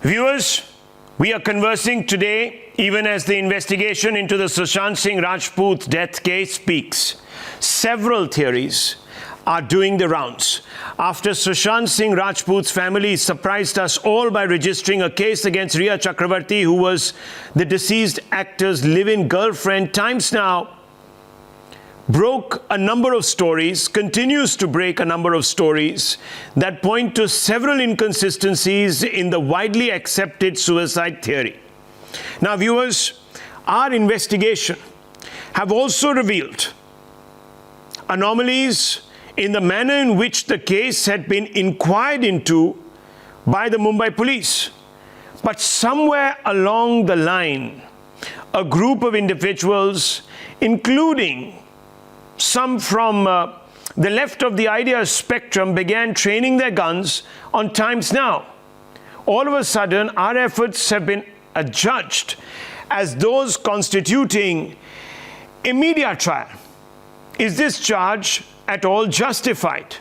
Viewers, we are conversing today even as the investigation into the Sushant Singh Rajput death case peaks. Several theories are doing the rounds. After Sushant Singh Rajput's family surprised us all by registering a case against Rhea Chakraborty, who was the deceased actor's live-in girlfriend, Times Now broke a number of stories, continues to break a number of stories that point to several inconsistencies in the widely accepted suicide theory. Now, viewers, our investigation have also revealed anomalies in the manner in which the case had been inquired into by the Mumbai Police. But somewhere along the line, a group of individuals, including some from the left of the idea spectrum, began training their guns on Times Now. All of a sudden, our efforts have been adjudged as those constituting a media trial. Is this charge at all justified?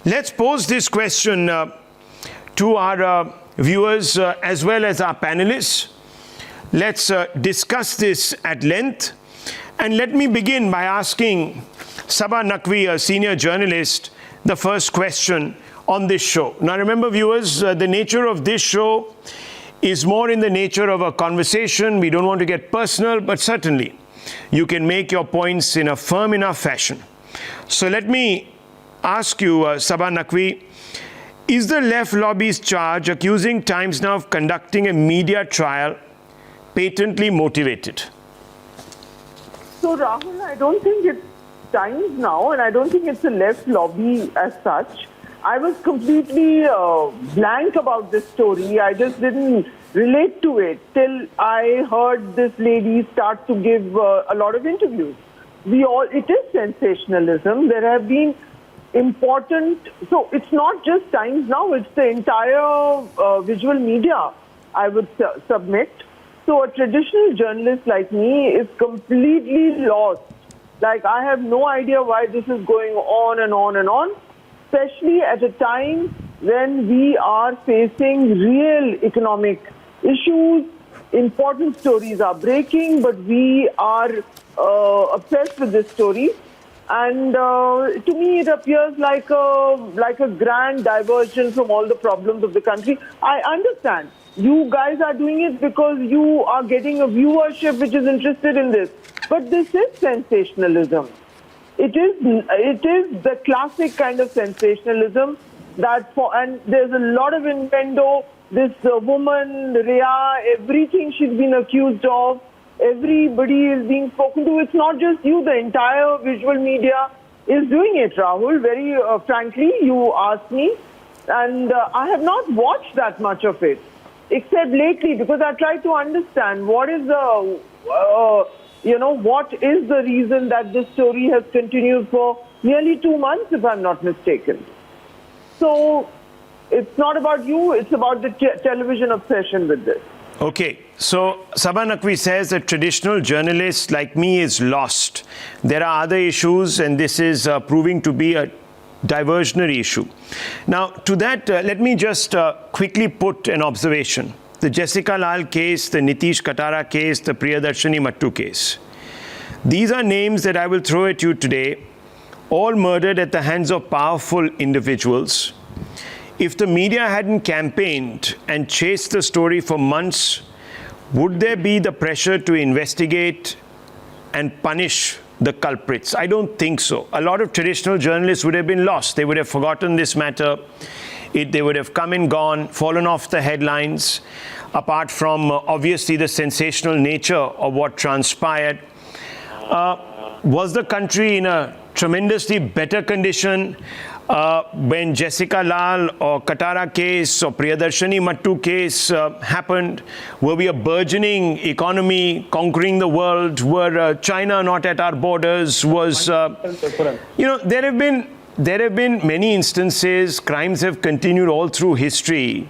Let's pose this question to our viewers as well as our panelists. Let's discuss this at length. And let me begin by asking Sabah Naqvi, a senior journalist, the first question on this show. Now remember, viewers, the nature of this show is more in the nature of a conversation. We don't want to get personal, but certainly you can make your points in a firm enough fashion. So let me ask you, Sabah Naqvi, is the left lobby's charge accusing Times Now of conducting a media trial patently motivated? So, Rahul, I don't think it's Times Now, and I don't think it's a left lobby as such. I was completely blank about this story. I just didn't relate to it till I heard this lady start to give a lot of interviews. It is sensationalism. There have been important, so it's not just Times Now, it's the entire visual media, I would submit. So a traditional journalist like me is completely lost. Like, I have no idea why this is going on and on and on, especially at a time when we are facing real economic issues. Important stories are breaking, but we are obsessed with this story. And to me, it appears like a grand diversion from all the problems of the country. I understand. You guys are doing it because you are getting a viewership which is interested in this. But this is sensationalism. It is the classic kind of sensationalism and there's a lot of innuendo. This woman, Rhea, everything she's been accused of, everybody is being spoken to. It's not just you, the entire visual media is doing it, Rahul. Very frankly, you asked me, and I have not watched that much of it, except lately, because I tried to understand what is the reason that this story has continued for nearly 2 months, if I'm not mistaken. So it's not about you, it's about the television obsession with this. Okay, so Sabah Naqvi says a traditional journalist like me is lost. There are other issues, and this is proving to be a diversionary issue. Now, to that, let me just quickly put an observation. The Jessica Lal case, the Nitish Katara case, the Priyadarshini Mattu case. These are names that I will throw at you today, all murdered at the hands of powerful individuals. If the media hadn't campaigned and chased the story for months, would there be the pressure to investigate and punish the culprits? I don't think so. A lot of traditional journalists would have been lost. They would have forgotten this matter. They would have come and gone, fallen off the headlines, apart from obviously the sensational nature of what transpired. Was the country in a tremendously better condition when Jessica Lal or Katara case or Priyadarshini Mattu case happened? Were we a burgeoning economy conquering the world? Were China not at our borders? There have been many instances. Crimes have continued all through history.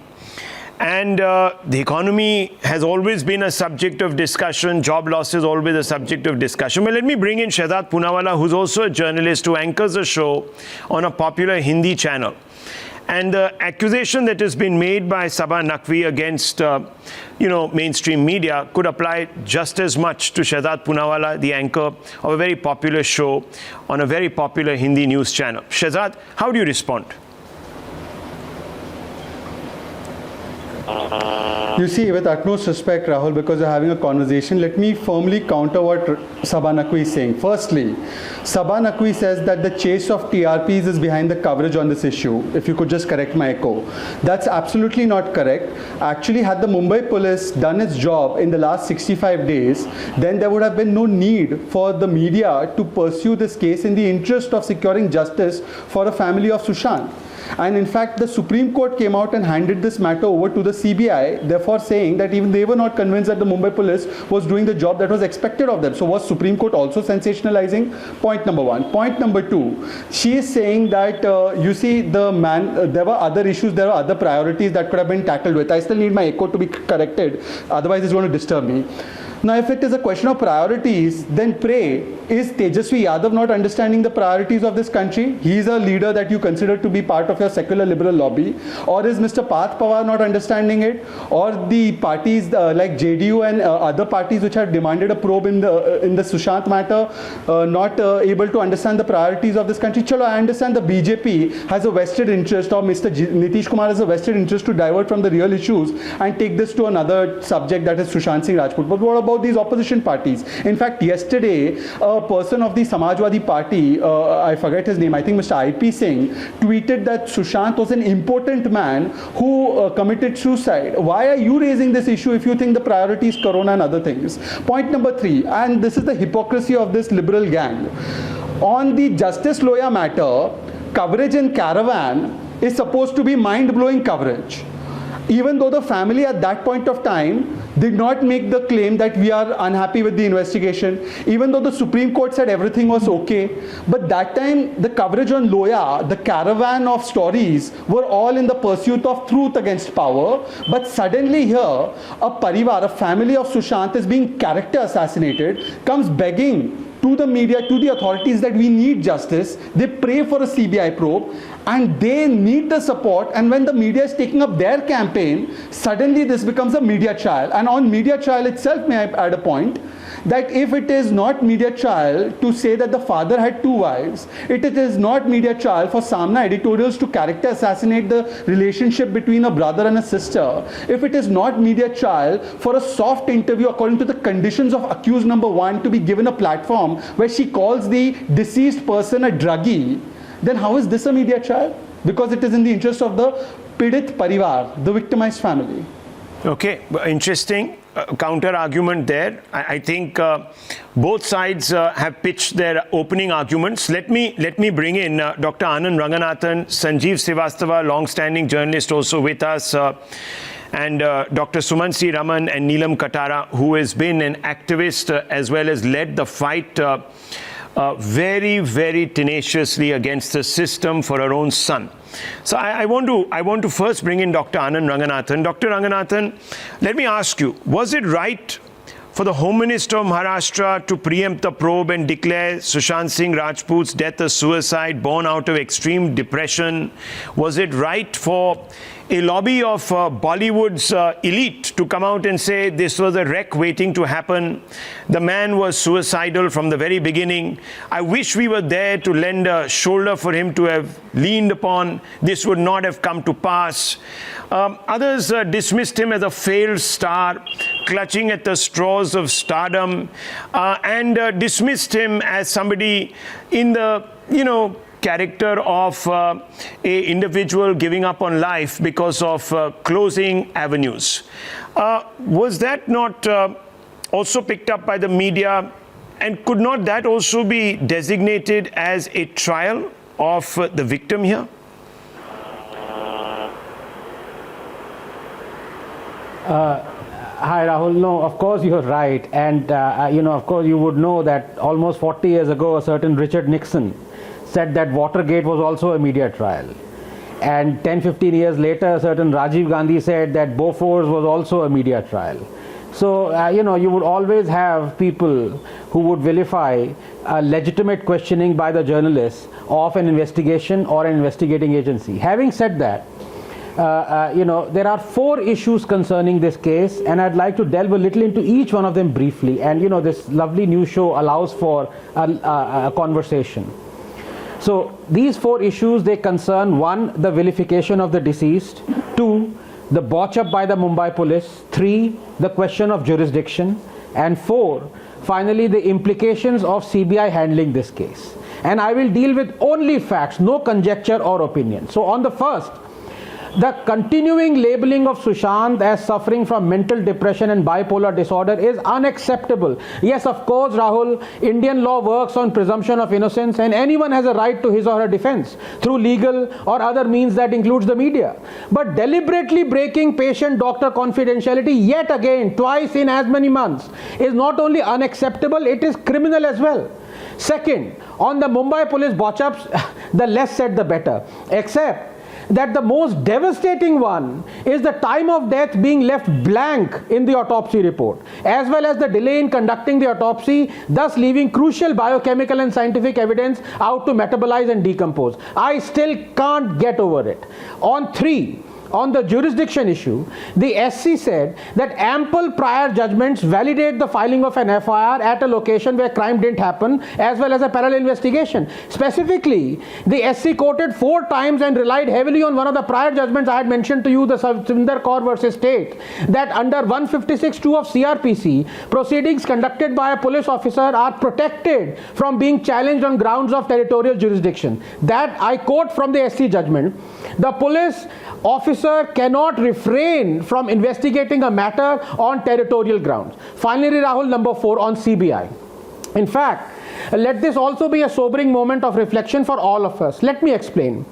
And the economy has always been a subject of discussion. Job loss is always a subject of discussion. But let me bring in Shehzad Poonawala, who's also a journalist who anchors a show on a popular Hindi channel. And the accusation that has been made by Sabah Naqvi against, mainstream media could apply just as much to Shehzad Poonawalla, the anchor of a very popular show on a very popular Hindi news channel. Shehzad, how do you respond? You see, with utmost respect, Rahul, because you're having a conversation, let me firmly counter what Sabah Naqvi is saying. Firstly, Sabah Naqvi says that the chase of TRPs is behind the coverage on this issue. If you could just correct my echo. That's absolutely not correct. Actually, had the Mumbai Police done its job in the last 65 days, then there would have been no need for the media to pursue this case in the interest of securing justice for the family of Sushant. And in fact, the Supreme Court came out and handed this matter over to the CBI, therefore saying that even they were not convinced that the Mumbai Police was doing the job that was expected of them. So was Supreme Court also sensationalizing? Point number one. Point number two, she is saying that, there were other issues, there were other priorities that could have been tackled with. I still need my echo to be corrected, otherwise it's going to disturb me. Now, if it is a question of priorities, then pray, is Tejasvi Yadav not understanding the priorities of this country? He is a leader that you consider to be part of your secular liberal lobby. Or is Mr. Parth Pawar not understanding it? Or the parties like JDU and other parties which have demanded a probe in the Sushant matter, not able to understand the priorities of this country? Chalo, I understand the BJP has a vested interest, or Mr. Nitish Kumar has a vested interest to divert from the real issues and take this to another subject, that is Sushant Singh Rajput. But what about these opposition parties? In fact, yesterday, a person of the Samajwadi Party, I forget his name, I think Mr. IP Singh, tweeted that Sushant was an important man who committed suicide. Why are you raising this issue if you think the priority is Corona and other things? Point number three, and this is the hypocrisy of this liberal gang. On the Justice Loya matter, coverage in Caravan is supposed to be mind-blowing coverage. Even though the family at that point of time did not make the claim that we are unhappy with the investigation, even though the Supreme Court said everything was okay, but that time the coverage on Loya, the caravan of stories, were all in the pursuit of truth against power. But suddenly here, a parivar, a family of Sushant is being character assassinated, comes begging to the media, to the authorities, that we need justice. They pray for a CBI probe and they need the support. And when the media is taking up their campaign, suddenly this becomes a media trial. And on media trial itself, may I add a point, that if it is not media trial to say that the father had two wives, it is not media trial for Samna editorials to character assassinate the relationship between a brother and a sister, if it is not media trial for a soft interview according to the conditions of accused number one to be given a platform where she calls the deceased person a druggie, then how is this a media trial? Because it is in the interest of the Pidit Parivar, the victimized family. Okay, interesting counter argument there. I think both sides have pitched their opening arguments. Let me bring in Dr. Anand Ranganathan, Sanjeev Srivastava, long-standing journalist, also with us, and Dr. Suman Raman and Neelam Katara, who has been an activist as well as led the fight very, very tenaciously against the system for her own son. So I want to first bring in Dr. Anand Ranganathan. Dr. Ranganathan, let me ask you, was it right for the Home Minister of Maharashtra to preempt the probe and declare Sushant Singh Rajput's death a suicide born out of extreme depression? Was it right for a lobby of Bollywood's elite to come out and say this was a wreck waiting to happen? The man was suicidal from the very beginning. I wish we were there to lend a shoulder for him to have leaned upon. This would not have come to pass. Others dismissed him as a failed star, clutching at the straws of stardom, and dismissed him as somebody in the, character of a individual giving up on life because of closing avenues. Was that not also picked up by the media, and could not that also be designated as a trial of the victim here? Hi Rahul, no, of course you're right, and of course you would know that almost 40 years ago a certain Richard Nixon said that Watergate was also a media trial, and 10-15 years later a certain Rajiv Gandhi said that Bofors was also a media trial. So, you would always have people who would vilify legitimate questioning by the journalists of an investigation or an investigating agency. Having said that, there are 4 issues concerning this case, and I'd like to delve a little into each one of them briefly. And this lovely new show allows for a conversation. So these 4 issues, they concern: 1, the vilification of the deceased; 2, the botch up by the Mumbai Police; 3, the question of jurisdiction; and 4, finally, the implications of CBI handling this case. And I will deal with only facts, no conjecture or opinion. So on the first, the continuing labeling of Sushant as suffering from mental depression and bipolar disorder is unacceptable. Yes, of course, Rahul, Indian law works on presumption of innocence, and anyone has a right to his or her defense through legal or other means that includes the media. But deliberately breaking patient-doctor confidentiality yet again, twice in as many months, is not only unacceptable, it is criminal as well. Second, on the Mumbai Police botch-ups, the less said the better, except that the most devastating one is the time of death being left blank in the autopsy report, as well as the delay in conducting the autopsy, thus leaving crucial biochemical and scientific evidence out to metabolize and decompose. I still can't get over it. On 3, on the jurisdiction issue, the SC said that ample prior judgments validate the filing of an FIR at a location where crime didn't happen, as well as a parallel investigation. Specifically, the SC quoted 4 times and relied heavily on one of the prior judgments I had mentioned to you, the Sundar Kaur versus State, that under 156(2) of CRPC, proceedings conducted by a police officer are protected from being challenged on grounds of territorial jurisdiction. That I quote from the SC judgment: the police officer cannot refrain from investigating a matter on territorial grounds. Finally, Rahul, number 4, on CBI. In fact, let this also be a sobering moment of reflection for all of us. Let me explain.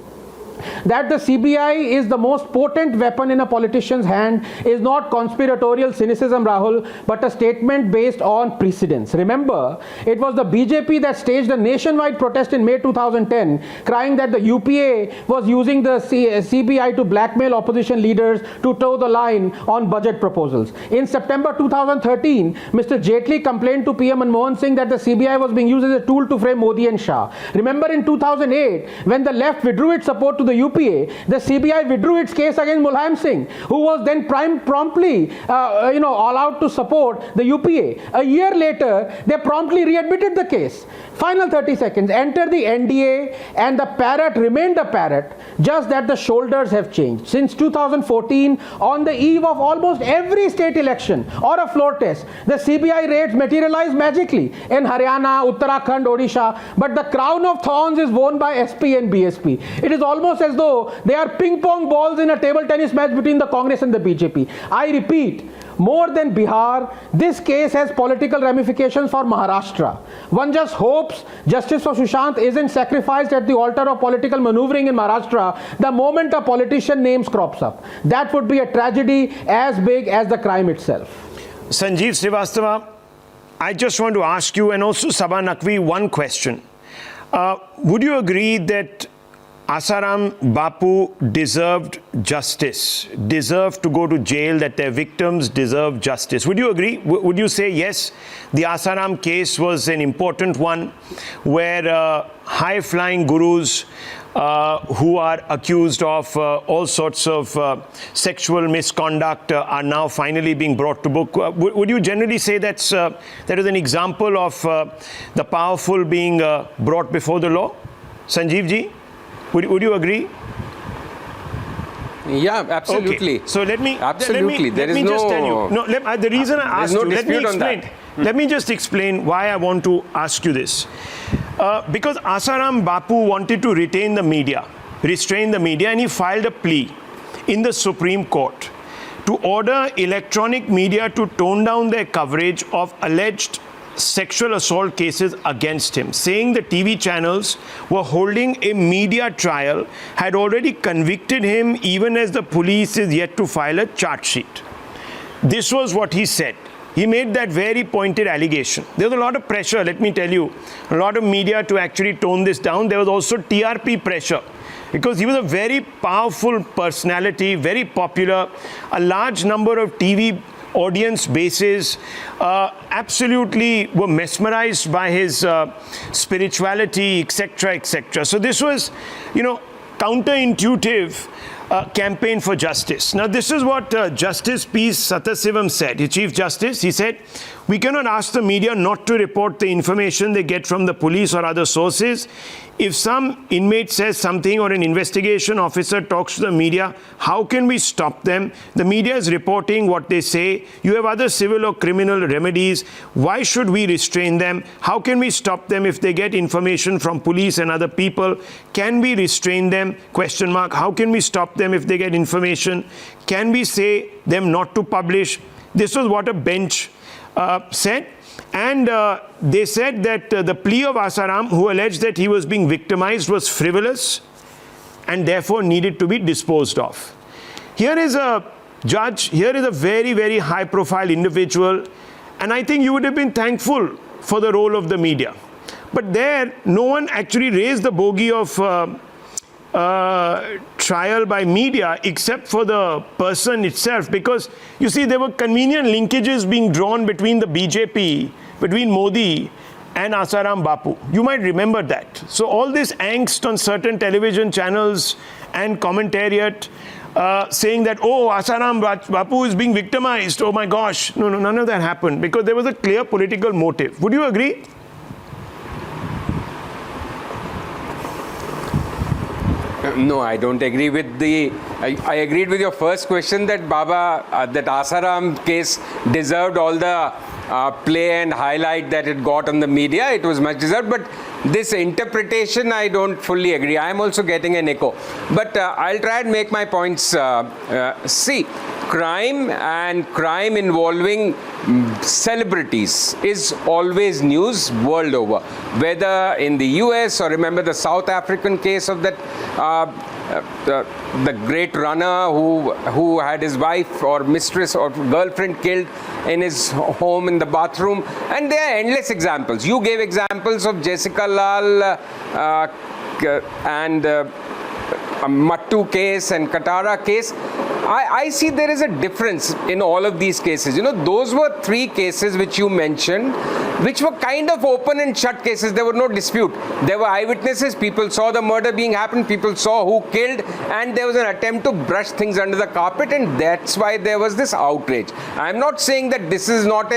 That the CBI is the most potent weapon in a politician's hand is not conspiratorial cynicism, Rahul, but a statement based on precedents. Remember, it was the BJP that staged a nationwide protest in May 2010, crying that the UPA was using the CBI to blackmail opposition leaders to toe the line on budget proposals. In September 2013, Mr. Jaitley complained to PM Manmohan Singh that the CBI was being used as a tool to frame Modi and Shah. Remember, in 2008, when the left withdrew its support to the UPA, the CBI withdrew its case against Mulayam Singh, who was then promptly allowed to support the UPA. A year later, they promptly readmitted the case. Final 30 seconds. Enter the NDA, and the parrot remained a parrot, just that the shoulders have changed. Since 2014, on the eve of almost every state election or a floor test, the CBI raids materialize magically in Haryana, Uttarakhand, Odisha, but the crown of thorns is worn by SP and BSP. It is almost as though they are ping-pong balls in a table tennis match between the Congress and the BJP. I repeat, more than Bihar, this case has political ramifications for Maharashtra. One just hopes justice for Sushant isn't sacrificed at the altar of political maneuvering in Maharashtra the moment a politician names crops up. That would be a tragedy as big as the crime itself. Sanjeev Srivastava, I just want to ask you, and also Sabha Naqvi, one question. Would you agree that Asaram Bapu deserved justice, deserved to go to jail, that their victims deserve justice? Would you agree? Would you say, yes, the Asaram case was an important one where high-flying gurus who are accused of all sorts of sexual misconduct are now finally being brought to book? Would you generally say that is an example of the powerful being brought before the law? Sanjeev ji? Would you agree? Yeah, absolutely. Okay. So let me just tell you. No, the reason I asked you, let me explain. Let me just explain why I want to ask you this. Because Asaram Bapu wanted to restrain the media, and he filed a plea in the Supreme Court to order electronic media to tone down their coverage of alleged sexual assault cases against him, saying the TV channels were holding a media trial, had already convicted him, even as the police is yet to file a charge sheet. This was what he said. He made that very pointed allegation. There was a lot of pressure, let me tell you, a lot of media to actually tone this down. There was also TRP pressure, because he was a very powerful personality, very popular. A large number of TV audience bases absolutely were mesmerized by his spirituality, etc., etc. So this was, counterintuitive campaign for justice. Now, this is what Justice P. Sathasivam said, the Chief Justice. He said, "We cannot ask the media not to report the information they get from the police or other sources. If some inmate says something or an investigation officer talks to the media, how can we stop them? The media is reporting what they say. You have other civil or criminal remedies. Why should we restrain them? How can we stop them if they get information from police and other people? Can we restrain them? Question mark. How can we stop them if they get information? Can we say them not to publish?" This was what a bench said. And they said that the plea of Asaram, who alleged that he was being victimized, was frivolous and therefore needed to be disposed of. Here is a judge, here is a very, very high-profile individual, and I think you would have been thankful for the role of the media. But there, no one actually raised the bogey of trial by media except for the person itself, because you see there were convenient linkages being drawn between the BJP, between Modi and Asaram Bapu. You might remember that. So all this angst on certain television channels and commentariat saying that, oh, Asaram Bapu is being victimized, oh my gosh. No, none of that happened because there was a clear political motive. Would you agree? No, I don't agree with I agreed with your first question that that Asaram case deserved all the play and highlight that it got on the media. It was much deserved, but this interpretation I don't fully agree. I am also getting an echo, but I'll try and make my points. See, crime and crime involving celebrities is always news world over, whether in the US or remember the South African case of that the great runner who had his wife or mistress or girlfriend killed in his home in the bathroom, and there are endless examples. You gave examples of Jessica Lal and Mattu case and Katara case. I see there is a difference in all of these cases. Those were three cases which you mentioned, which were kind of open and shut cases. There were no dispute. There were eyewitnesses. People saw the murder being happened. People saw who killed, and there was an attempt to brush things under the carpet, and that's why there was this outrage. I'm not saying that this is not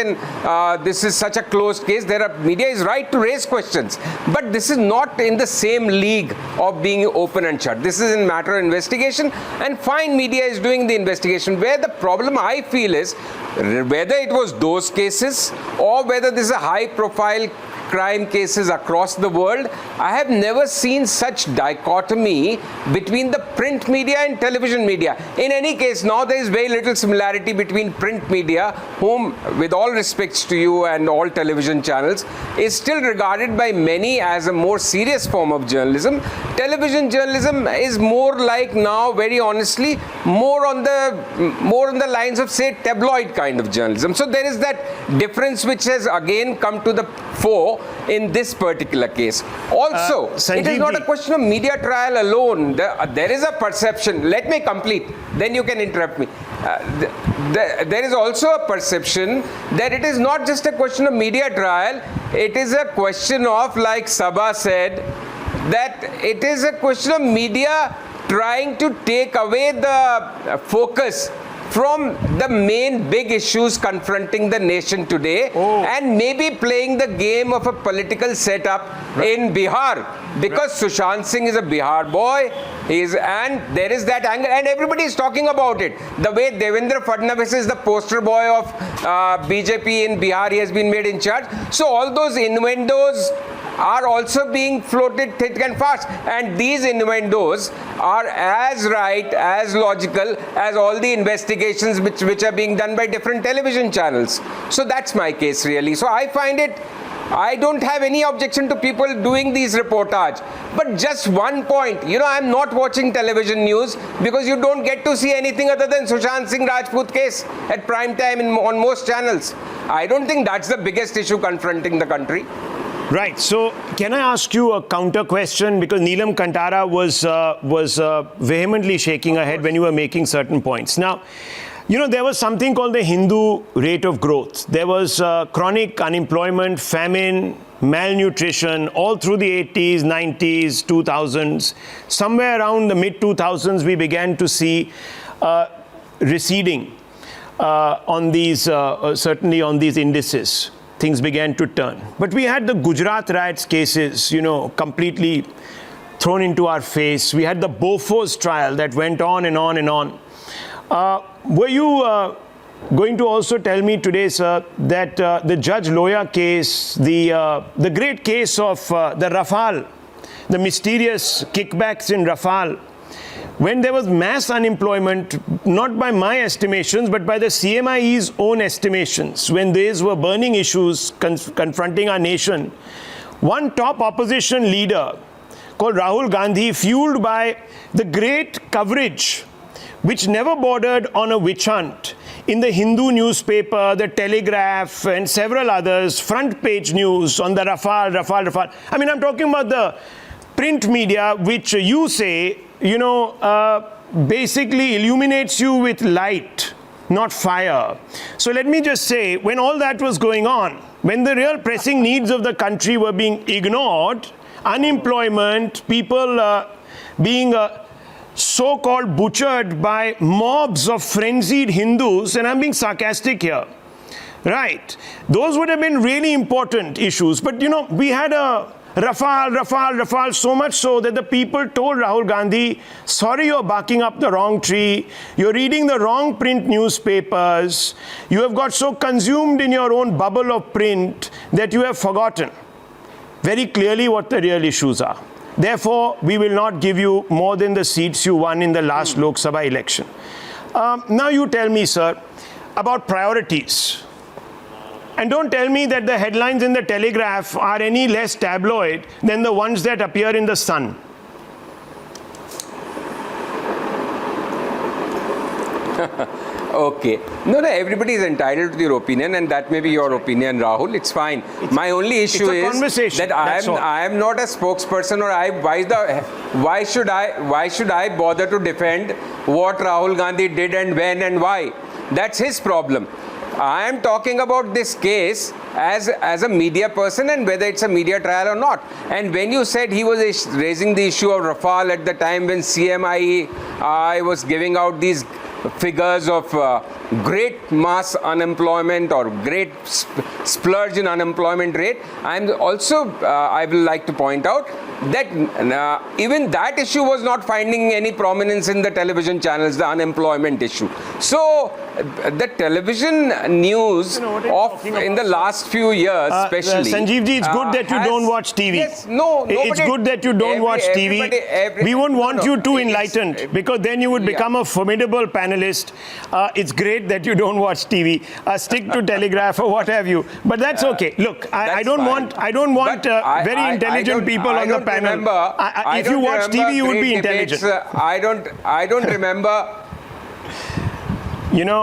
this is such a closed case. Media is right to raise questions, but this is not in the same league of being open and shut. This is in matter of investigation, and fine, media is doing the investigation. Where the problem I feel is whether it was those cases or whether this is a high profile crime cases across the world, I have never seen such dichotomy between the print media and television media. In any case, now there is very little similarity between print media, whom, with all respects to you and all television channels, is still regarded by many as a more serious form of journalism. Television journalism is more like now, very honestly, more on the lines of, say, tabloid kind of journalism. So there is that difference which has again come to the fore in this particular case. Also, it is not a question of media trial alone. There is a perception. Let me complete, then you can interrupt me. There is also a perception that it is not just a question of media trial. It is a question of, like Sabha said, that it is a question of media trying to take away the focus from the main big issues confronting the nation today, and maybe playing the game of a political setup in Bihar, because Sushant Singh is a Bihar boy, and there is that angle, and everybody is talking about it. The way Devendra Fadnavis is the poster boy of BJP in Bihar, he has been made in charge. So all those innuendos are also being floated thick and fast, and these innuendos are as right, as logical as all the investigations which are being done by different television channels. So that's my case really. So I find it, I don't have any objection to people doing these reportage, but just one point, I'm not watching television news because you don't get to see anything other than Sushant Singh Rajput case at prime time on most channels. I don't think that's the biggest issue confronting the country. Right. So can I ask you a counter question? Because Neelam Kantara was vehemently shaking her head when you were making certain points. Now, You know, there was something called the Hindu rate of growth. There was chronic unemployment, famine, malnutrition all through the 80s, 90s, 2000s. Somewhere around the mid-2000s, we began to see receding on these, certainly on these indices. Things began to turn. But we had the Gujarat riots cases, you know, completely thrown into our face. We had the Bofors trial that went on and on and on. Were you going to also tell me today, sir, that the Judge Loya case, the great case of the Rafale, the mysterious kickbacks in Rafale, when there was mass unemployment, not by my estimations, but by the CMIE's own estimations, when these were burning issues confronting our nation, one top opposition leader called Rahul Gandhi, fueled by the great coverage which never bordered on a witch hunt, in the Hindu newspaper, the Telegraph, and several others, front page news on the Rafale. I mean, I'm talking about the print media, which you say, you know, basically illuminates you with light, not fire. So let me just say, when all that was going on, when the real pressing needs of the country were being ignored, unemployment, people being so-called butchered by mobs of frenzied Hindus, and I'm being sarcastic here, right? Those would have been really important issues. But, you know, we had a Rafale, so much so that the people told Rahul Gandhi, sorry, you're barking up the wrong tree, you're reading the wrong print newspapers, you have got so consumed in your own bubble of print that you have forgotten very clearly what the real issues are. Therefore, we will not give you more than the seats you won in the last Lok Sabha election. Now you tell me, sir, about priorities. And don't tell me that the headlines in the Telegraph are any less tabloid than the ones that appear in the Sun. Okay. No, everybody is entitled to their opinion, and that may be your opinion, Rahul. It's fine. My only issue is that I am not a spokesperson, or why should I bother to defend what Rahul Gandhi did and when and why? That's his problem. I am talking about this case as a media person, and whether it's a media trial or not. And when you said he was raising the issue of Rafale at the time when CMIE was giving out these figures of great mass unemployment or great splurge in unemployment rate, I will like to point out that even that issue was not finding any prominence in the television channels, the unemployment issue. So the television news in the last few years, especially. Sanjeev ji, it's good that you don't watch TV. Yes, no, it's good that you don't watch TV. We won't want you too enlightened, because then you would become a formidable panelist. It's great that you don't watch TV. Stick to Telegraph or what have you. But that's okay. Look, I don't want very intelligent people on the panel. If you watch TV, you would be intelligent. I don't remember. You know,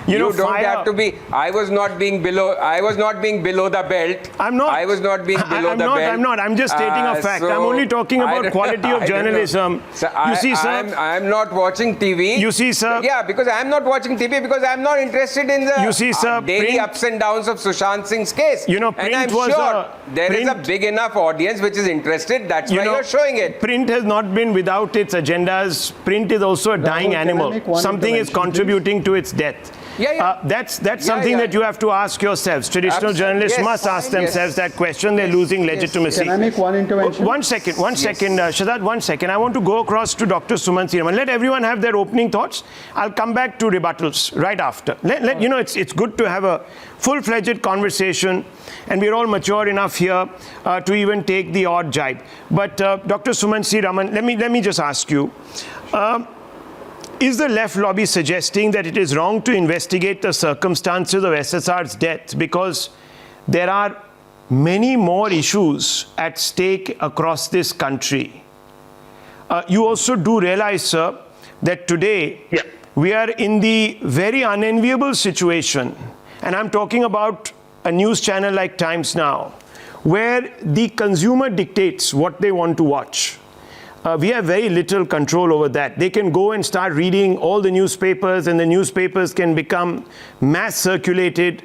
you don't have to be. I was not being below the belt. I'm not. I was not being below the belt. I'm not. I'm just stating a fact. I'm only talking about quality of journalism. You see, sir. I'm not watching TV. You see, sir. Yeah, because I'm not watching TV because I'm not interested in the daily ups and downs of Sushant Singh's case. You know, and I'm sure there is a big enough audience which is interested. That's why you're showing it. Print has not been without its agendas. Print is also a dying animal. Something is contributing to its death. That's something that you have to ask yourselves. Traditional journalists must ask themselves that question. They're losing legitimacy. Can I make one intervention? One second, Shahzad, 1 second. I want to go across to Dr. Sushant Singh Rajput. Let everyone have their opening thoughts. I'll come back to rebuttals right after. You know, it's good to have a full-fledged conversation, and we're all mature enough here to even take the odd jibe. But Dr. Sushant Singh Rajput, let me just ask you. Is the left lobby suggesting that it is wrong to investigate the circumstances of SSR's death because there are many more issues at stake across this country? You also do realize, sir, that today we are in the very unenviable situation, and I'm talking about a news channel like Times Now, where the consumer dictates what they want to watch. we have very little control over that. They can go and start reading all the newspapers, and the newspapers can become mass circulated,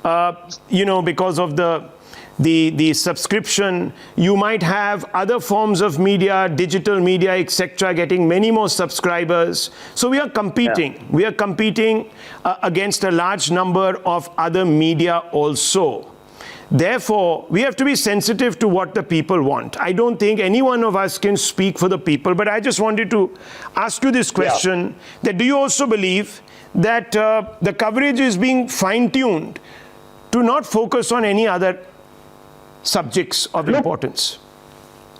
because of the subscription. You might have other forms of media, digital media, etc., getting many more subscribers. So we are competing. Yeah. We are competing against a large number of other media also. Therefore, we have to be sensitive to what the people want. I don't think any one of us can speak for the people, but I just wanted to ask you this question, that do you also believe that the coverage is being fine-tuned to not focus on any other subjects of importance?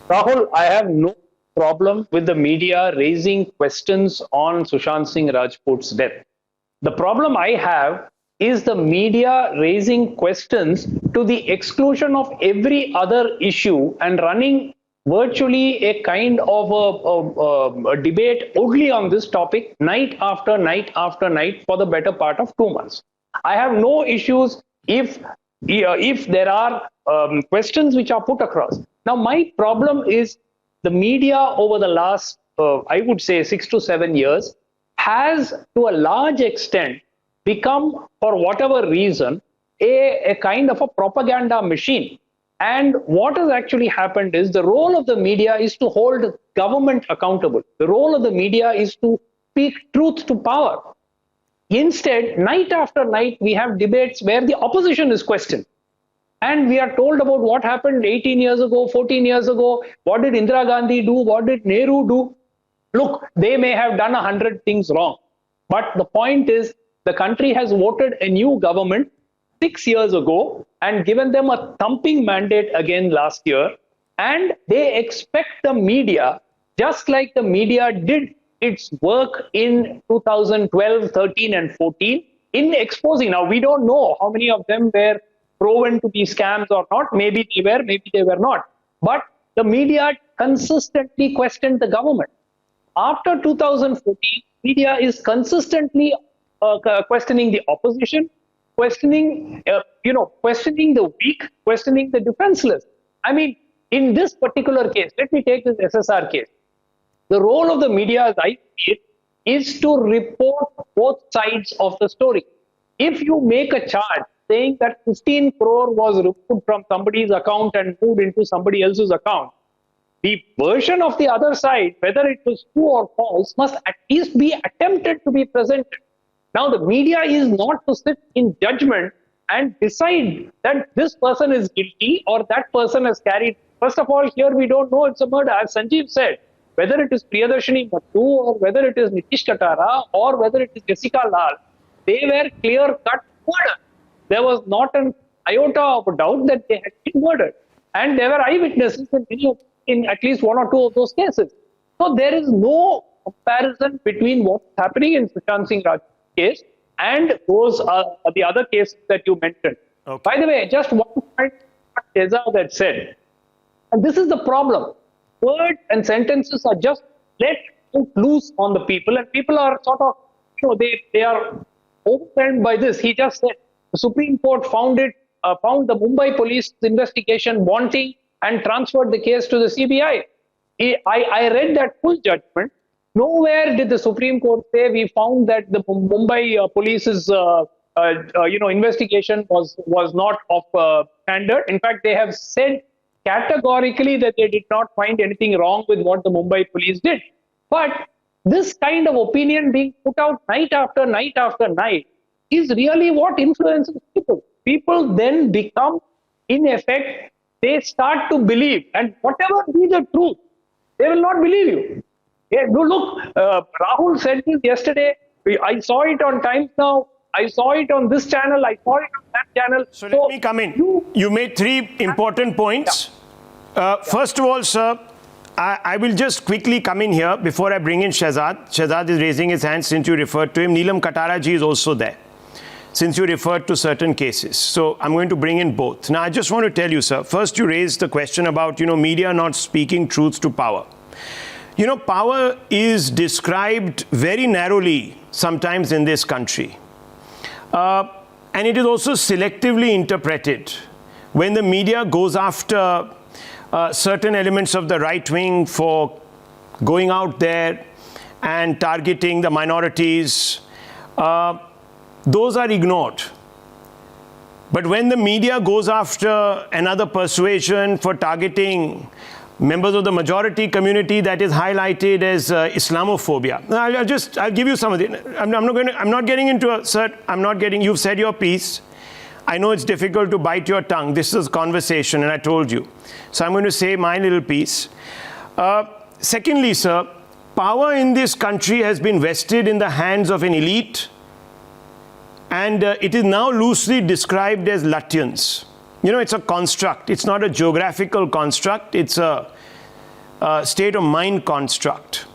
Rahul, I have no problem with the media raising questions on Sushant Singh Rajput's death. The problem I have is the media raising questions to the exclusion of every other issue and running virtually a kind of a debate only on this topic night after night after night for the better part of 2 months. I have no issues if there are questions which are put across. Now, my problem is the media over the last, I would say, 6 to 7 years has to a large extent become, for whatever reason, a kind of a propaganda machine. And what has actually happened is the role of the media is to hold government accountable. The role of the media is to speak truth to power. Instead, night after night, we have debates where the opposition is questioned. And we are told about what happened 18 years ago, 14 years ago. What did Indira Gandhi do? What did Nehru do? Look, they may have done 100 things wrong. But the point is, the country has voted a new government 6 years ago and given them a thumping mandate again last year. And they expect the media, just like the media did its work in 2012, 13 and 14 in exposing. Now, we don't know how many of them were proven to be scams or not. Maybe they were, maybe they were not. But the media consistently questioned the government. After 2014, media is consistently questioning the opposition, questioning the weak, questioning the defenseless. I mean, in this particular case, let me take this SSR case. The role of the media, as I see it, is to report both sides of the story. If you make a charge saying that 15 crore was removed from somebody's account and moved into somebody else's account, the version of the other side, whether it was true or false, must at least be attempted to be presented. Now, the media is not to sit in judgment and decide that this person is guilty or that person has carried. First of all, here we don't know it's a murder. As Sanjeev said, whether it is Priyadarshini Mattu or whether it is Nitish Katara or whether it is Jessica Lal, they were clear-cut murder. There was not an iota of a doubt that they had been murdered. And there were eyewitnesses in at least 1 or 2 of those cases. So there is no comparison between what's happening in Sushant Singh Rajput case and those are the other cases that you mentioned. Okay. By the way, just one point what Teza had said, and this is the problem. Words and sentences are just let loose on the people, and people are sort of, they are overwhelmed by this. He just said the Supreme Court found the Mumbai Police investigation wanting and transferred the case to the CBI. I read that full judgment. Nowhere did the Supreme Court say we found that the Mumbai Police's investigation was not of standard. In fact, they have said categorically that they did not find anything wrong with what the Mumbai Police did. But this kind of opinion being put out night after night after night is really what influences people. People then become, in effect, they start to believe, and whatever be the truth, they will not believe you. Yeah, look, Rahul said this yesterday. I saw it on Times Now. I saw it on this channel. I saw it on that channel. So let me come in. You made 3 important points. Yeah. First of all, sir, I will just quickly come in here before I bring in Shehzad. Shehzad is raising his hand since you referred to him. Neelam Katara ji is also there, since you referred to certain cases. So I'm going to bring in both. Now, I just want to tell you, sir, first you raised the question about, media not speaking truth to power. Power is described very narrowly sometimes in this country. And it is also selectively interpreted. When the media goes after certain elements of the right wing for going out there and targeting the minorities, those are ignored. But when the media goes after another persuasion for targeting members of the majority community, that is highlighted as Islamophobia. I'll give you some of it. I'm not getting into a, sir, you've said your piece. I know it's difficult to bite your tongue. This is conversation, and I told you. So I'm going to say my little piece. Secondly, sir, power in this country has been vested in the hands of an elite, and it is now loosely described as Lutyens. You know, it's a construct. It's not a geographical construct. It's a state of mind construct.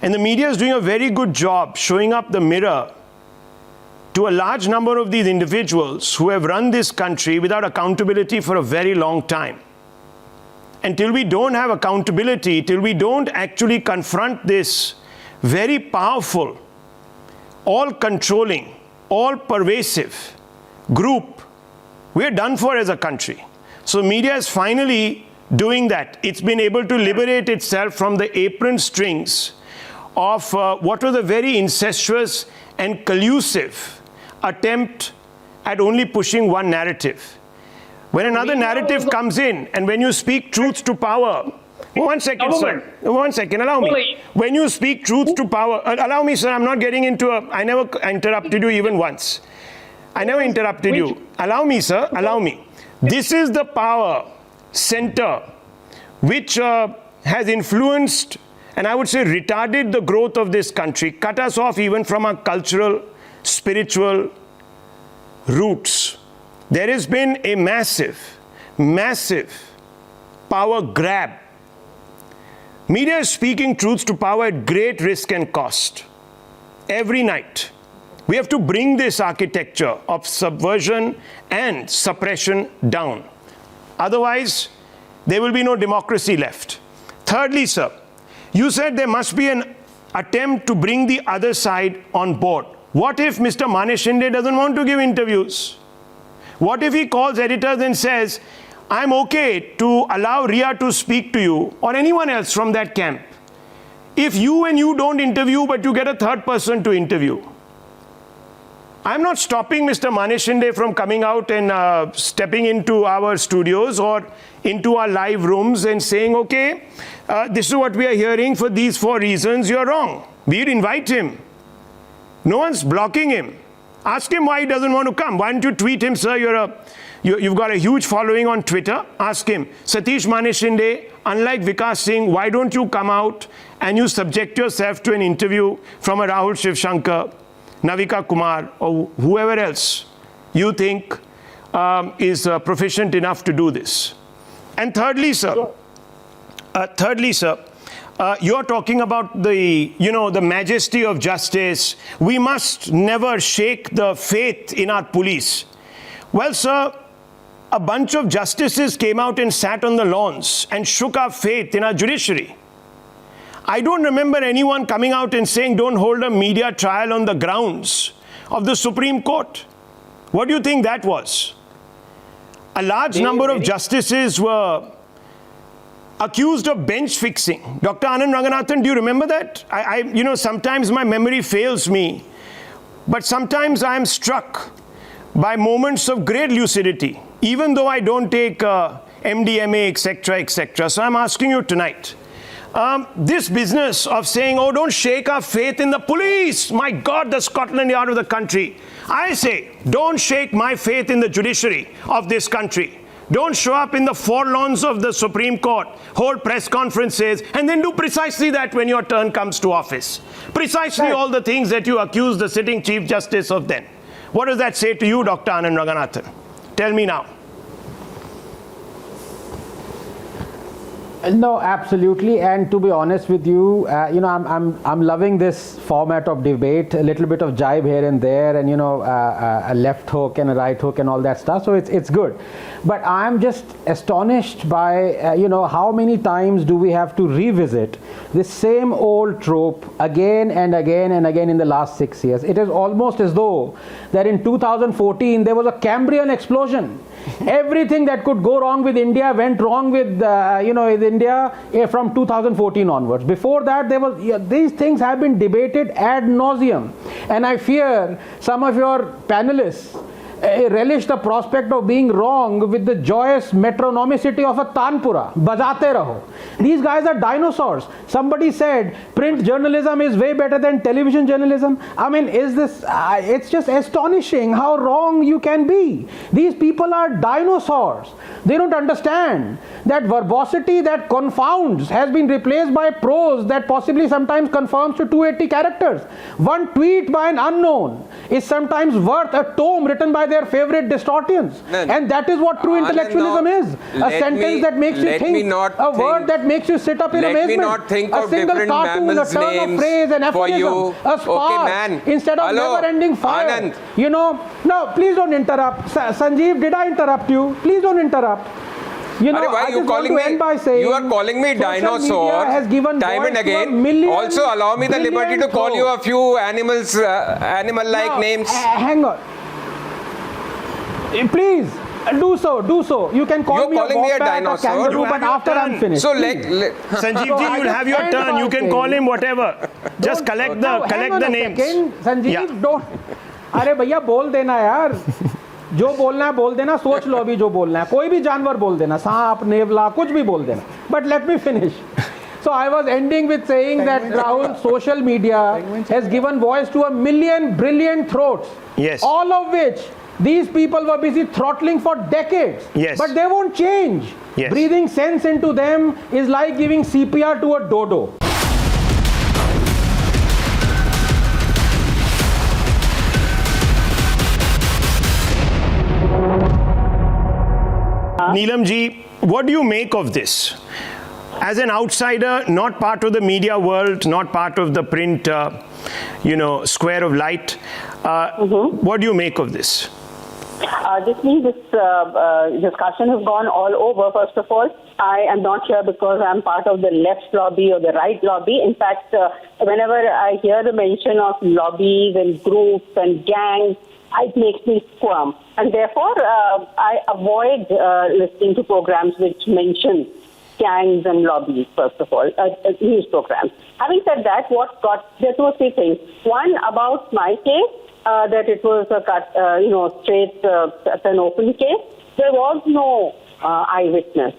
And the media is doing a very good job showing up the mirror to a large number of these individuals who have run this country without accountability for a very long time. Until we don't have accountability, till we don't actually confront this very powerful, all-controlling, all-pervasive group, we're done for as a country. So media is finally doing that. It's been able to liberate itself from the apron strings of what was a very incestuous and collusive attempt at only pushing one narrative. When another narrative comes in, and when you speak truth to power, one second, sir. One second, allow me. When you speak truth to power, allow me, sir, I'm not getting into a, I never interrupted you even once. I never interrupted you. Allow me, sir, allow me. This is the power center which has influenced, and I would say retarded the growth of this country, cut us off even from our cultural, spiritual roots. There has been a massive, massive power grab. Media is speaking truths to power at great risk and cost. Every night. We have to bring this architecture of subversion and suppression down. Otherwise, there will be no democracy left. Thirdly, sir, you said there must be an attempt to bring the other side on board. What if Mr. Manish Shinde doesn't want to give interviews? What if he calls editors and says, I'm okay to allow Rhea to speak to you or anyone else from that camp? If you and you don't interview, but you get a third person to interview. I'm not stopping Mr. Manish Shinde from coming out and stepping into our studios or into our live rooms and saying, okay, this is what we are hearing for these 4 reasons, you're wrong. We'd invite him. No one's blocking him. Ask him why he doesn't want to come. Why don't you tweet him, sir, you've got a huge following on Twitter. Ask him, Satish Manish Shinde, unlike Vikas Singh, why don't you come out and you subject yourself to an interview from a Rahul Shivshankar, Navika Kumar, or whoever else you think is proficient enough to do this. And thirdly, sir, you're talking about the majesty of justice. We must never shake the faith in our police. Well, sir, a bunch of justices came out and sat on the lawns and shook our faith in our judiciary. I don't remember anyone coming out and saying, don't hold a media trial on the grounds of the Supreme Court. What do you think that was? A large number of justices were accused of bench fixing. Dr. Anand Ranganathan, do you remember that? Sometimes my memory fails me, but sometimes I am struck by moments of great lucidity, even though I don't take MDMA, etc., etc. So I'm asking you tonight, this business of saying, oh, don't shake our faith in the police. My God, the Scotland Yard of the country. I say, don't shake my faith in the judiciary of this country. Don't show up in the forlorns of the Supreme Court, hold press conferences, and then do precisely that when your turn comes to office. Precisely all the things that you accuse the sitting Chief Justice of then. What does that say to you, Dr. Anand Ranganathan? Tell me now. No, absolutely. And to be honest with you, I'm loving this format of debate. A little bit of jibe here and there, and a left hook and a right hook and all that stuff. So it's good. But I'm just astonished by how many times do we have to revisit this same old trope again and again and again in the last 6 years. It is almost as though that in 2014 there was a Cambrian explosion. Everything that could go wrong with India went wrong with, with India from 2014 onwards. Before that, these things have been debated ad nauseum. And I fear some of your panelists relish the prospect of being wrong with the joyous metronomicity of a tanpura. Bajate raho. These guys are dinosaurs. Somebody said print journalism is way better than television journalism. I mean, it's just astonishing how wrong you can be. These people are dinosaurs. They don't understand that verbosity that confounds has been replaced by prose that possibly sometimes conforms to 280 characters. One tweet by an unknown is sometimes worth a tome written by their favorite distortions. And that is what true intellectualism is. A sentence that makes you think, a word that makes you sit up in amazement. Let me not think a of single different cartoon, a mammals' turn of names phrase, an for aphorism, you. a spark, Okay, man. instead of Hello. never-ending fire. Anand. You know, no, please don't interrupt. Sanjeev, did I interrupt you? Please don't interrupt. You know, why I you just want calling to end me? by saying You are calling me social dinosaur media has given time voice and to a again. million Also, allow me the liberty to brilliant call you a thoughts. few animal-like No, names. Hang on. Please. Do so. You can call You're me calling me a wombat, dinosaur. kangaroo, You have but your after I'm turn. finished. So please. Sanjeev So ji, I you'll just have your end turn. by You can saying- call him whatever. Just collect Now, hang on the a names. second, Sanjeev, Yeah. don't. अरे भैया बोल देना यार. जो बोलना है बोल देना. सोच लो अभी जो बोलना है. कोई भी जानवर बोल देना. सांप, नेवला, कुछ भी बोल देना. But let me finish. So I was ending with saying that Rahul, social media has given voice to a million brilliant throats. Yes. All of which these people were busy throttling for decades. Yes. But they won't change. Yes. Breathing sense into them is like giving CPR to a dodo. Neelam ji, what do you make of this? As an outsider, not part of the media world, not part of the print, square of light, what do you make of this? This means this discussion has gone all over. First of all, I am not here because I'm part of the left lobby or the right lobby. In fact, whenever I hear the mention of lobbies and groups and gangs, it makes me squirm. And therefore, I avoid listening to programs which mention gangs and lobbies, first of all, news programs. Having said that, there are two or three things. One, about my case, that it was an open case. There was no eyewitness.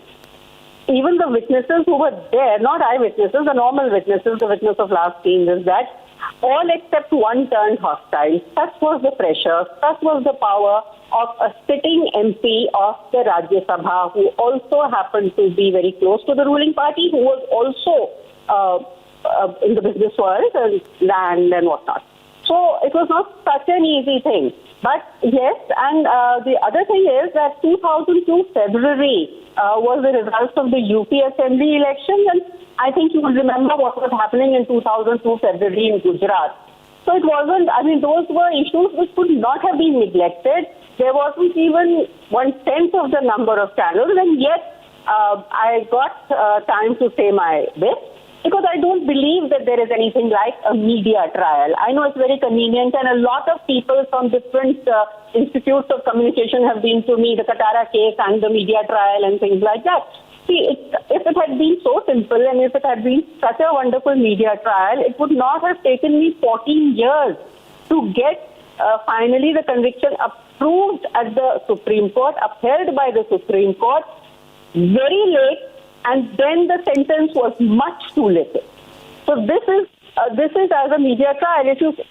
Even the witnesses who were there, not eyewitnesses, the normal witnesses, the witness of last seen is that all except one turned hostile. Such was the pressure, such was the power of a sitting MP of the Rajya Sabha who also happened to be very close to the ruling party, who was also in the business world and land and whatnot. So it was not such an easy thing. But yes, and the other thing is that 2002 February was the results of the UP Assembly elections, and I think you will remember what was happening in 2002 February in Gujarat. So it wasn't, those were issues which could not have been neglected. There wasn't even 1/10 of the number of channels, and yet I got time to say my bit. Because I don't believe that there is anything like a media trial. I know it's very convenient, and a lot of people from different institutes of communication have been to me, the Katara case and the media trial and things like that. See, if it had been so simple and if it had been such a wonderful media trial, it would not have taken me 14 years to get finally the conviction approved at the Supreme Court, upheld by the Supreme Court, very late. And then the sentence was much too little. So this is as a media trial.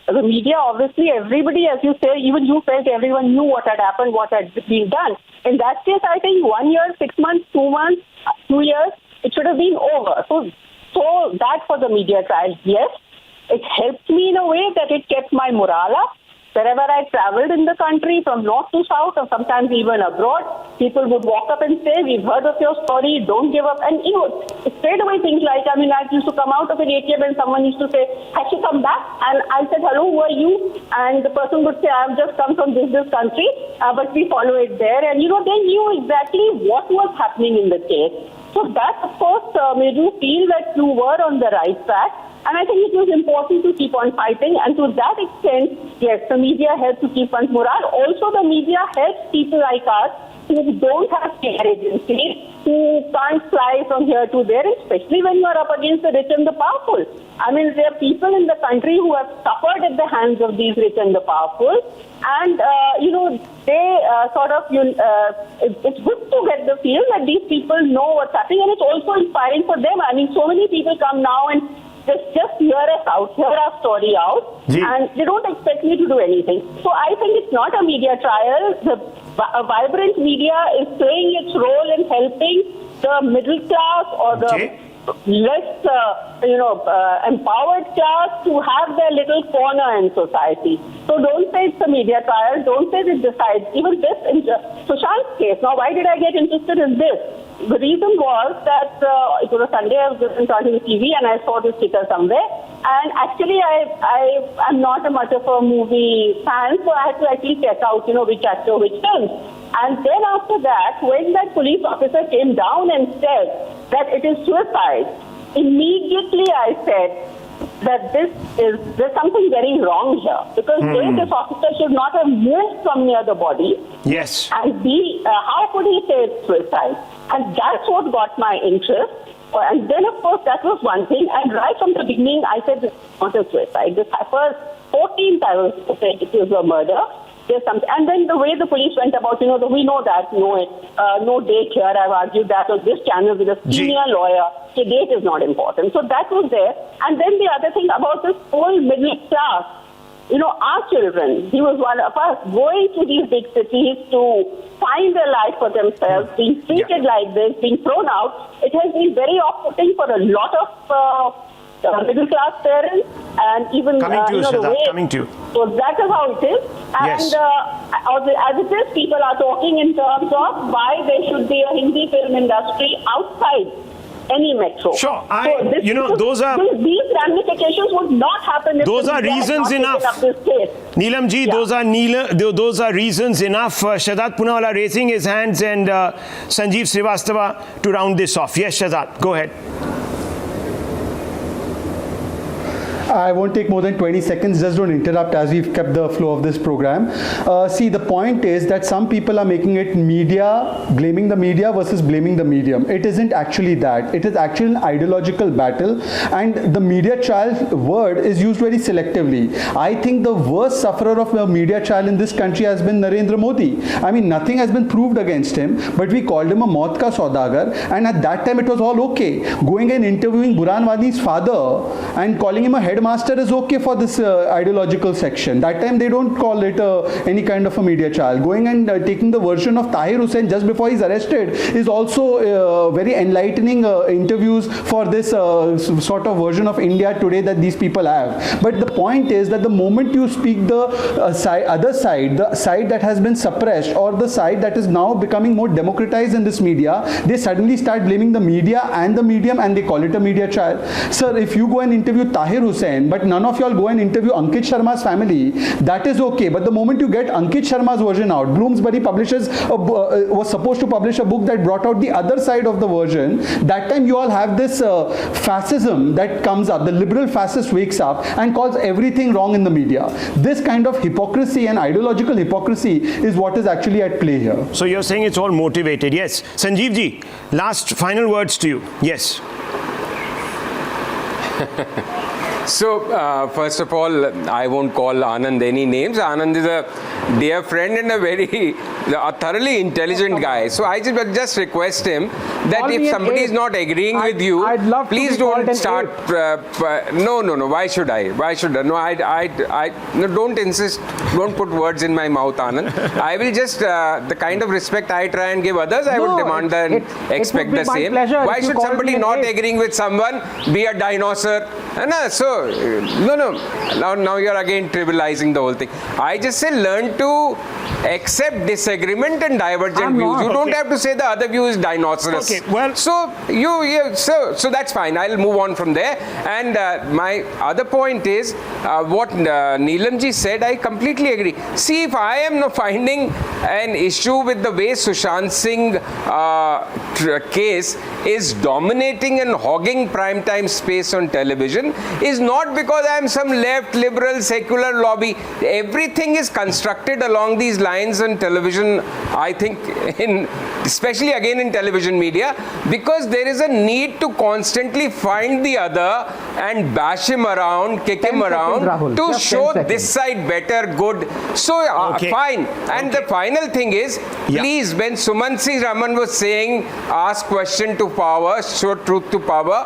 The media, obviously, everybody, as you say, even you felt everyone knew what had happened, what had been done. In that case, I think 1 year, 6 months, 2 months, 2 years, it should have been over. So that for the media trial, yes, it helped me in a way that it kept my morale up. Wherever I traveled in the country, from north to south, or sometimes even abroad, people would walk up and say, "We've heard of your story, don't give up." And, straight away things like, I used to come out of an ATM and someone used to say, "Has she come back?" And I said, "Hello, who are you?" And the person would say, "I've just come from this country, but we follow it there." And, they knew exactly what was happening in the case. So that, of course, made you feel that you were on the right track. And I think it was important to keep on fighting. And to that extent, yes, the media helped to keep one's morale. Also, the media helps people like us who don't have PR agencies, who can't fly from here to there, especially when you are up against the rich and the powerful. I mean, there are people in the country who have suffered at the hands of these rich and the powerful, and they it's good to get the feel that these people know what's happening, and it's also inspiring for them. I mean, so many people come now and just hear us out, hear our story out, and they don't expect me to do anything. So I think it's not a media trial. A vibrant media is playing its role in helping the middle class or the less, empowered class to have their little corner in society. So don't say it's a media trial. Don't say it decides. Even this, in Sushant's case. Now, why did I get interested in this? The reason was that it was a Sunday, I was just in front of the TV and I saw this sticker somewhere. And actually, I'm not a much of a movie fan, so I had to actually check out, which actor, which film. And then after that, when that police officer came down and said that it is suicide, immediately I said that there's something very wrong here. Because A, this officer should not have moved from near the body. Yes. And B, how could he say it's suicide? And that's what got my interest. And then, of course, that was one thing. And right from the beginning, I said this is not a suicide. This first 14th, I was saying it was a murder. There's something. And then the way the police went about, we know that, no date here, I've argued that, or this channel with a senior lawyer, the date is not important. So that was there. And then the other thing about this whole middle class, our children, he was one of us, going to these big cities to find a life for themselves, being treated like this, being thrown out. It has been very off-putting for a lot of middle-class parents, and even coming to you, Shraddha, coming to you. So that is how it is. And as it is, people are talking in terms of why there should be a Hindi film industry outside any metro. Sure, those ramifications would not happen if those are reasons enough. Neelam ji, those are reasons enough. Shahzad Poonawalla raising his hands, and Sanjeev Srivastava to round this off. Yes, Shahzad, go ahead. I won't take more than 20 seconds. Just don't interrupt as we've kept the flow of this program. See, the point is that some people are making it blaming the media versus blaming the medium. It isn't actually that. It is actually an ideological battle, and the media trial word is used very selectively. I think the worst sufferer of a media trial in this country has been Narendra Modi. I mean, nothing has been proved against him, but we called him a maut ka saudagar, and at that time it was all okay. Going and interviewing Burhan Wani's father and calling him a headmaster is okay for this ideological section. That time they don't call it any kind of a media trial. Going and taking the version of Tahir Hussain just before he's arrested is also very enlightening interviews for this sort of version of India today that these people have. But the point is that the moment you speak the other side, the side that has been suppressed, or the side that is now becoming more democratized in this media, they suddenly start blaming the media and the medium, and they call it a media trial. Sir, if you go and interview Tahir Hussain, but none of y'all go and interview Ankit Sharma's family, that is okay. But the moment you get Ankit Sharma's version out, Bloomsbury was supposed to publish a book that brought out the other side of the version. That time you all have this fascism that comes up. The liberal fascist wakes up and calls everything wrong in the media. This kind of hypocrisy and ideological hypocrisy is what is actually at play here. So you're saying it's all motivated. Yes. Sanjeev ji, last final words to you. Yes. So, first of all, I won't call Anand any names. Anand is a dear friend and a thoroughly intelligent guy. So, I just request him that if somebody is not agreeing with you, please don't start. No. Why should I? No, don't insist. Don't put words in my mouth, Anand. I will just, the kind of respect I try and give others, I would demand and expect the same. Why should somebody not agreeing with someone be a dinosaur? Now you're again trivializing the whole thing. I just say learn to accept disagreement and divergent views. You don't have to say the other view is dinosaurus. Okay, well, so that's fine. I'll move on from there. And my other point is what Neelamji said. I completely agree. See, if I am not finding an issue with the way Sushant Singh case is dominating and hogging primetime space on television, is not because I am some left, liberal, secular lobby. Everything is constructed started along these lines on television, I think, especially again in television media, because there is a need to constantly find the other and bash him around, kick him around, Rahul. to Just show 10 this side better, good. So fine. And the final thing is, please, when Sumansi Raman was saying, ask question to power, show truth to power,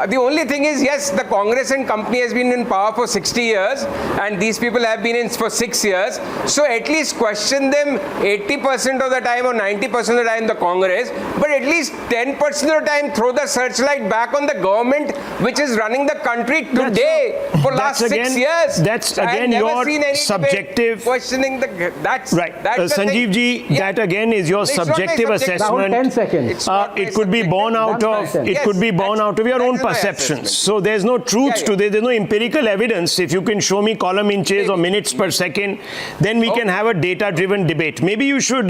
the only thing is, yes, the Congress and company has been in power for 60 years, and these people have been in for 6 years. So at least question them 80% of the time or 90% of the time, the Congress, but at least 10% of the time throw the searchlight back on the government which is running the country today for last 6 years. That's again your subjective questioning the that's right. That's the Sanjeev thing. ji, that again is your It's not my subjective subjective. assessment. Rahul, 10 seconds. It's not my It could be born out subjective. of Yes, could be born that's- out of your that own is my perceptions. assessment. So there's no truth to this. There's no empirical evidence. If you can show me column inches or minutes per second, then we can have a data-driven debate. Maybe you should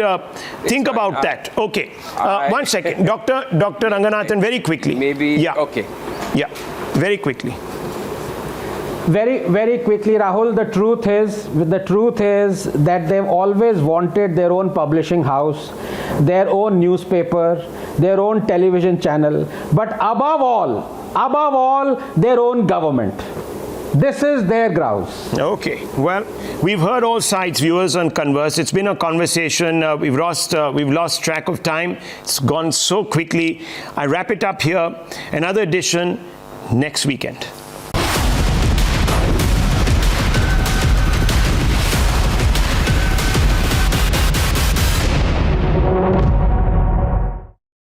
think fine. about that. Okay. 1 second, Dr. Ranganathan, very quickly. Maybe. Yeah. Okay. Yeah. Very quickly. Very quickly, Rahul, the truth is that they've always wanted their own publishing house, their own newspaper, their own television channel, but above all, their own government. This is their grouse. Okay. Well, we've heard all sides, viewers, on Converse. It's been a conversation. We've lost track of time. It's gone so quickly. I wrap it up here. Another edition next weekend.